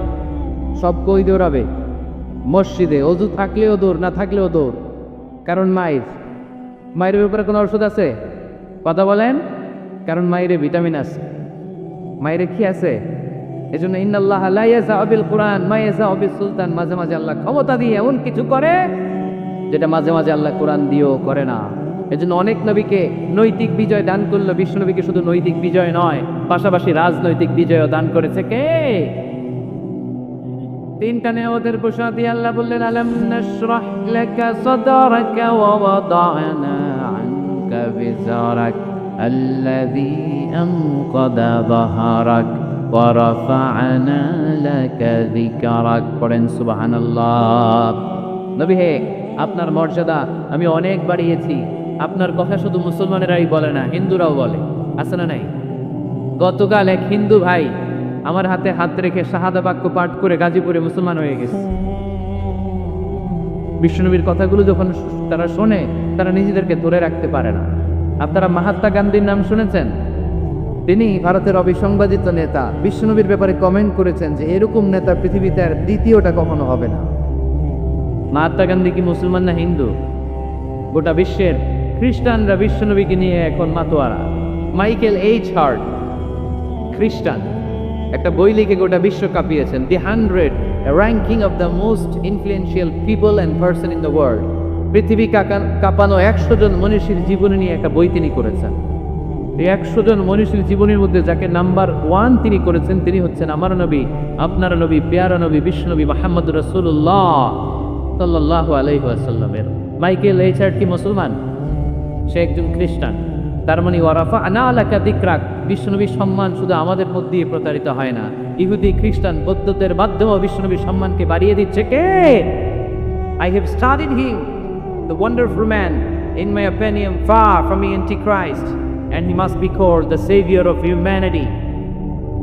সব কই দৌড়াবে মসজিদে, অজু থাকলেও দৌড়, না থাকলেও দৌড়। কারণ মায়ের উপরে কোনো ওষুধ আছে? কথা বলেন? কারণ মায়েরে ভিটামিন আছে, মায়েরে কি আছে? এই জন্য ইন্নাল্লাহা লা ইয়াযাহু বিল কুরআন মা ইয়াযাহু বিস সুলতান। মাঝে মাঝে আল্লাহ ক্ষমতা দিয়ে এমন কিছু করে যেটা মাঝে মাঝে আল্লাহ কোরআন দিয়েও করে না। এই জন্য অনেক নবীকে নৈতিক বিজয় দান করলো। বিশ্ব নবীকে শুধু নৈতিক বিজয় নয়, পাশাপাশি রাজনৈতিক বিজয়ও দান করেছে কে? 3টা নেয়ামতের ঘোষণা দিয়ে আল্লাহ বললেন, আলাম নাশরাহ লাকা সাদরাকা ওয়া ওয়াদা'না আনকা বিজরাক আল্লাযী আনকাদা যাহরাক ওয়া রাফা'না লাকা যিকরাক। পড়েন সুবহানাল্লাহ। নবী হে, আপনার মর্যাদা আমি অনেক বাড়িয়েছি। আপনার কথা শুধু মুসলমানেরাই বলে না, হিন্দুরাও বলে, আছে না নাই? গতকাল এক হিন্দু ভাই আমার হাতে হাত রেখে শাহাদা বাক্য পাঠ করে গাজীপুরে মুসলমান হয়ে গেছে। বিষ্ণুনবীর কথাগুলো যখন তারা শোনে, তারা নিজেদেরকে ধরে রাখতে পারে না। আপনারা মহাত্মা গান্ধীর নাম শুনেছেন? তিনি ভারতের অবিসংবাদিত নেতা। বিষ্ণুনবীর ব্যাপারে কমেন্ট করেছেন যে এরকম নেতা পৃথিবীতে আর দ্বিতীয়টা কখনো হবে না। মহাত্মা গান্ধী কি মুসলমান না হিন্দু? গোটা বিশ্বের খ্রিস্টানরা বিশ্বনবীকে নিয়ে এখন মাতোয়ারা। মাইকেল এইচ হার্ট খ্রিস্টান, একটা বই লিখে গোটা বিশ্ব কাঁপিয়েছেন, দি 100 ranking of the most influential people and person in the world. পৃথিবী কাঁপানো 100 জন মনীষীর জীবনী নিয়ে একটা বই তিনি করেছেন। এই 100 জন মনীষীর জীবনীর মধ্যে যাকে নাম্বার 1 তিনি করেছেন, তিনি হচ্ছেন আমার নবী, আপনার নবী, পেয়ারা নবী, বিশ্বনবী মুহাম্মদ রাসূলুল্লাহ সাল্লাল্লাহু আলাইহি ওয়াসাল্লামের। মাইকেল এইচ হার্ট কি মুসলমান? সে একজন খ্রিস্টান। তার মানে ওয়া রাফা'না লাকা যিকরাক, বিশ্বনবীর সম্মান শুধু আমাদের মধ্যেই প্রতারিত হয় না, ইহুদি খ্রিস্টান বৌদ্ধদের মাধ্যমেও বিশ্বনবীর সম্মানকে বাড়িয়ে দিচ্ছে কে? I have studied him, the wonderful man, in my opinion, far from the Antichrist, and he must be called the savior of humanity.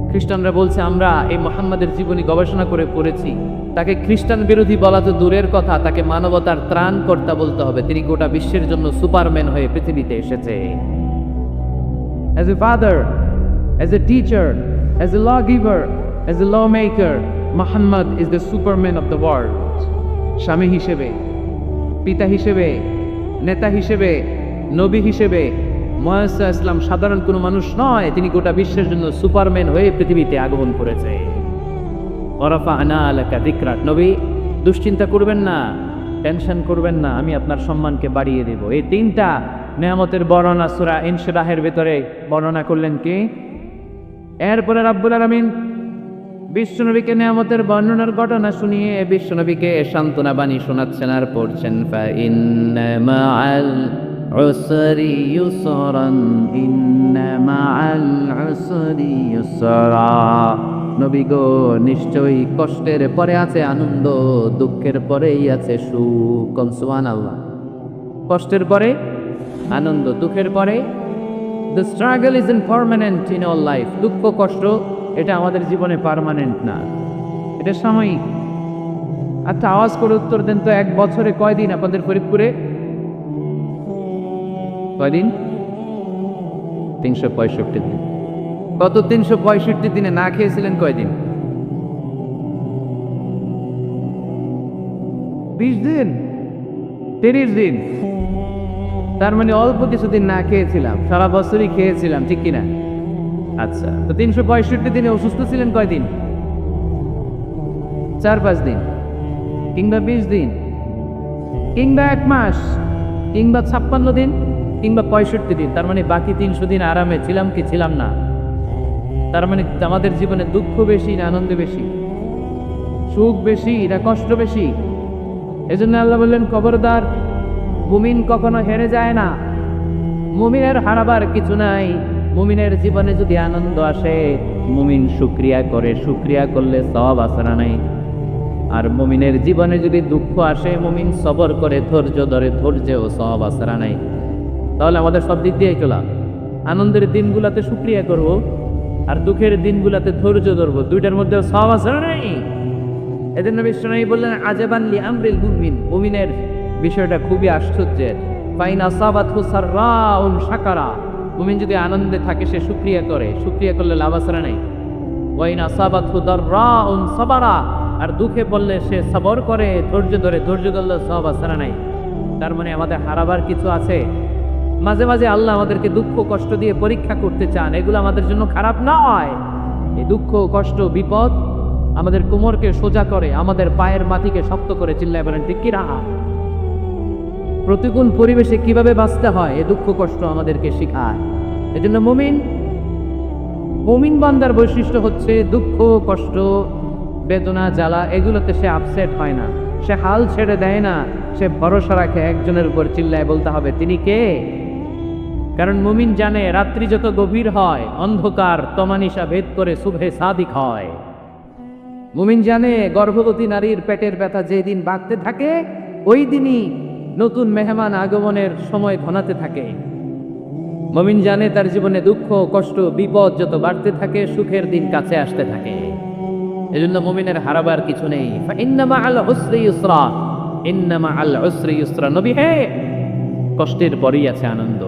খ্রিস্টানরা বলছে আমরা এই মুহাম্মাদের জীবনী গবেষণা করে পড়েছি, তাকে খ্রিস্টান বিরোধী বলা তো দূরের কথা, তাকে মানবতার ত্রাণকর্তা বলতে হবে। তিনি গোটা বিশ্বের জন্য সুপারম্যান হয়ে পৃথিবীতে এসেছে। As a father, as a teacher, as a lawgiver, as a lawmaker, Muhammad is the superman of the world. স্বামী হিসেবে, পিতা হিসেবে, নেতা হিসেবে, নবী হিসেবে মুহাম্মদ ইসলাম সাধারণ কোনো মানুষ নয়, তিনি গোটা বিশ্বের জন্য সুপারম্যান হয়ে পৃথিবীতে আগমন করেছে। ওয়ারাফা'না লাকা যিকরাক, নবী দুশ্চিন্তা করবেন না, টেনশন করবেন না, আমি আপনার সম্মানকে বাড়িয়ে দেব। এই তিনটা নেয়ামতের বর্ণনা সূরা ইনশিরাহের ভিতরে বর্ণনা করলেন কি? এরপরে রাব্বুল আলামিন বিশ্বনবীকে নেয়ামতের বর্ণনার ঘটনা শুনিয়ে বিশ্বনবীকে সান্ত্বনা বাণী শোনাচ্ছেন আর পড়ছেন ফা ইন্না মাআল উসরি ইউসরান, ইন্না মাআল উসরি ইউসরা। নবী গো, নিশ্চয়ই কষ্টের পরে আছে আনন্দ, দুঃখের পরেই আছে সুখ। সুবহানাল্লাহ। কষ্টের পরে আনন্দ, দুঃখের পরে, the struggle is impermanent in our life. দুঃখ কষ্ট এটা আমাদের জীবনে পার্মানেন্ট না, এটা সাময়িক। আচ্ছা আওয়াজ করে উত্তর দেন তো, এক বছরে কয়দিন আপনাদের ফরিদপুরে? কয়দিন? 365 দিন। গত 365 দিনে না খেয়েছিলেন কয়দিন? 20 দিন, 30 দিন। তার মানে অল্প কিছুদিন না খেয়েছিলাম, সারা বছরই খেয়েছিলাম, ঠিক কিনা? আচ্ছা, তো 365 দিনে অসুস্থ ছিলেন কয়দিন? 4-5 দিন, কিংবা 20 দিন, কিংবা 1 মাস, কিংবা 56 দিন, কিংবা 65 দিন। তার মানে বাকি 300 দিন আরামে ছিলাম কি ছিলাম না? তার মানে আমাদের জীবনে দুঃখ বেশি না আনন্দ বেশি? সুখ বেশি না কষ্ট বেশি? এজন্য আল্লাহ বললেন খবরদার, মুমিন কখনো হেরে যায় না, মুমিনের হারাবার কিছু নাই। মুমিনের জীবনে যদি আনন্দ আসে, মুমিন শুকরিয়া করে, শুকরিয়া করলে সওয়াব আছে না নাই? আর মুমিনের জীবনে যদি দুঃখ আসে, মুমিন সবর করে, ধৈর্য ধরে, ধৈর্যেও সওয়াব আছে না নাই? তাহলে আমাদের সব দিক দিয়ে চলা, আনন্দের দিনগুলাতে শুকরিয়া করব, আর দুঃখের দিনগুলাতে ধৈর্য ধরবো, দুইটার মধ্যে সওয়াব আছে না নাই? এজন্য বিশ্বনবী বললেন আজাবান লি আমরিল মুমিন, মুমিনের বিষয়টা খুবই আশ্চর্যের। ফাইন আসাবাতহু সাররাউন শাকারা, মুমিন যদি আনন্দে থাকে সে শুকরিয়া করে, শুকরিয়া করলে লাভ আছে না নাই? ওয়াইন আসাবাতহু দাররাউন সাবারা, আর দুঃখে পড়লে সে সবর করে, ধৈর্য ধরে, ধৈর্য ধরলে সওয়াব আছে না নাই? তার মানে আমাদের হারাবার কিছু আছে। মাঝে মাঝে আল্লাহ আমাদেরকে দুঃখ কষ্ট দিয়ে পরীক্ষা করতে চান, এগুলো আমাদের জন্য খারাপ নয়। এই দুঃখ কষ্ট বিপদ আমাদের কোমরকে সোজা করে, আমাদের পায়ের মাটিকে শক্ত করে, চিল্লায় বলেন ঠিক কি না? প্রতিকূল পরিবেশে কিভাবে বাঁচতে হয় এ দুঃখ কষ্ট আমাদেরকে শেখায়। এজন্য মুমিন বান্দার বৈশিষ্ট্য হচ্ছে দুঃখ কষ্ট বেদনা জ্বালা এগুলোতে সে আপসেট হয় না, সে হাল ছেড়ে দেয় না, সে ভরসা রাখে একজনের উপর। চিল্লায় বলতে হবে তিনি কে? কারণ মুমিন জানে রাত্রি যত গভীর হয়, অন্ধকার তমানিসা ভেদ করে সুবহে সাদিক হয়। মুমিন জানে গর্ভবতী নারীর পেটের ব্যথা যেদিন বাড়তে থাকে, ওই দিনই নতুন মেহমান আগমনের সময় ঘনাতে থাকে। মুমিন জানে তার জীবনে দুঃখ কষ্ট বিপদ যত বাড়তে থাকে, সুখের দিন কাছে আসতে থাকে। এজন্য মুমিনের হারাবার কিছু নেই। ইন্না মাআল উসরি ইউসরা, ইন্না মাআল উসরি ইউসরা। নবী হে, কষ্টের পরেই আছে আনন্দ,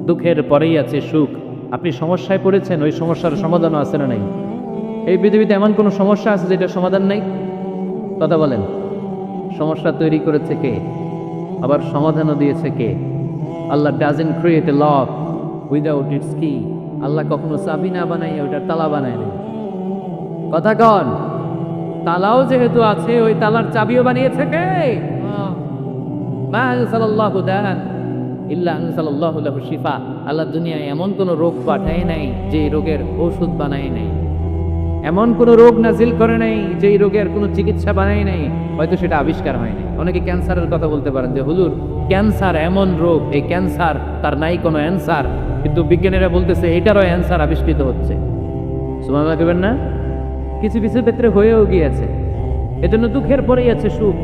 দুঃখের পরেই আছে সুখ। আপনি সমস্যায় পড়েছেন, ওই সমস্যার সমাধানও আছে না নাই? এই পৃথিবীতে এমন কোনো সমস্যা আছে যেটা সমাধান নাই? কথা বলেন। সমস্যা তৈরি করেছে কে? আবার সমাধানও দিয়েছে কে? Allah doesn't create a lock without its key. Allah কখনো চাবি না বানাইয়া ওইটার তালা বানায় না। কথা কন। তালাও যেহেতু আছে, ওই তালার চাবিও বানিয়েছে কে? মা আনসালাল্লাহু দান ইল্লা আনসালাল্লাহু লাহু শিফা। আল্লাহ দুনিয়ায় এমন কোনো রোগ পাঠায় নাই যে রোগের ঔষধ বানায় নাই। এমন কোনো রোগ নাজিল করে নাই যেই রোগের কোনো চিকিৎসা বানাই নাই, হয়তো সেটা আবিষ্কার হয়নি। অনেকে ক্যান্সারের কথা বলতে পারেন যে হুজুর ক্যান্সার এমন রোগ, এই ক্যান্সার তার নাই কোনো অ্যান্সার, কিন্তু বিজ্ঞানীরা বলতেছে এটারও অ্যান্সার আবিষ্কৃত হচ্ছে। সুবহানাল্লাহ বলবেন না? কিছু কিছু ক্ষেত্রে হয়েও গিয়েছে। এজন্য দুঃখের পরেই আছে সুখ,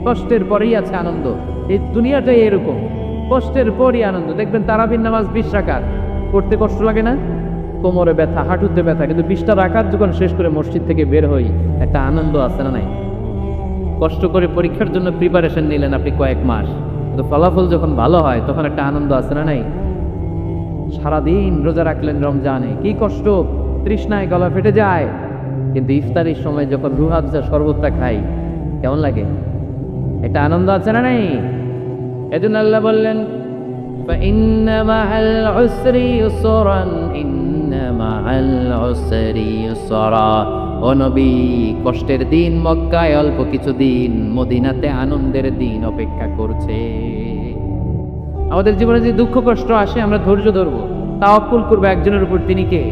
কষ্টের পরেই আছে আনন্দ। এই দুনিয়াটাই এরকম, কষ্টের পরই আনন্দ। দেখবেন তারাবির নামাজ 20 রাকাত পড়তে কষ্ট লাগে না? কোমরে ব্যথা, হাঁটুতে ব্যথা, কিন্তু 20টা রাকাত যখন শেষ করে মসজিদ থেকে বের হই, একটা আনন্দ আছে না নাই? কষ্ট করে পরীক্ষার জন্য প্রিপারেশন নিলেন আপনি কয়েক মাস, কিন্তু ফলাফল যখন ভালো হয় তখন একটা আনন্দ আছে না নাই? সারাদিন রোজা রাখলেন রমজানে, কি কষ্ট, তৃষ্ণায় গলা ফেটে যায়, কিন্তু ইফতারির সময় যখন রুহ আফজা শরবতটা খাই, কেমন লাগে? একটা আনন্দ আছে না নাই? এজন্য আল্লাহ বললেন فإن مع العسر يسرا إن مع العسر يسرا। ও নবী, কষ্টের দিন মক্কায় অল্প কিছু দিন, মদিনাতে আনন্দের দিন অপেক্ষা করছে। আমাদের জীবনে যে দুঃখ কষ্ট আসে আমরা ধৈর্য ধরবো, তাওয়াক্কুল করবো একজনের উপর, তিনি কে?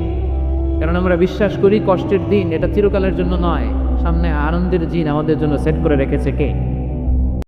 কারণ আমরা বিশ্বাস করি কষ্টের দিন এটা চিরকালের জন্য নয়, সামনে আনন্দের দিন আমাদের জন্য সেট করে রেখেছে কে?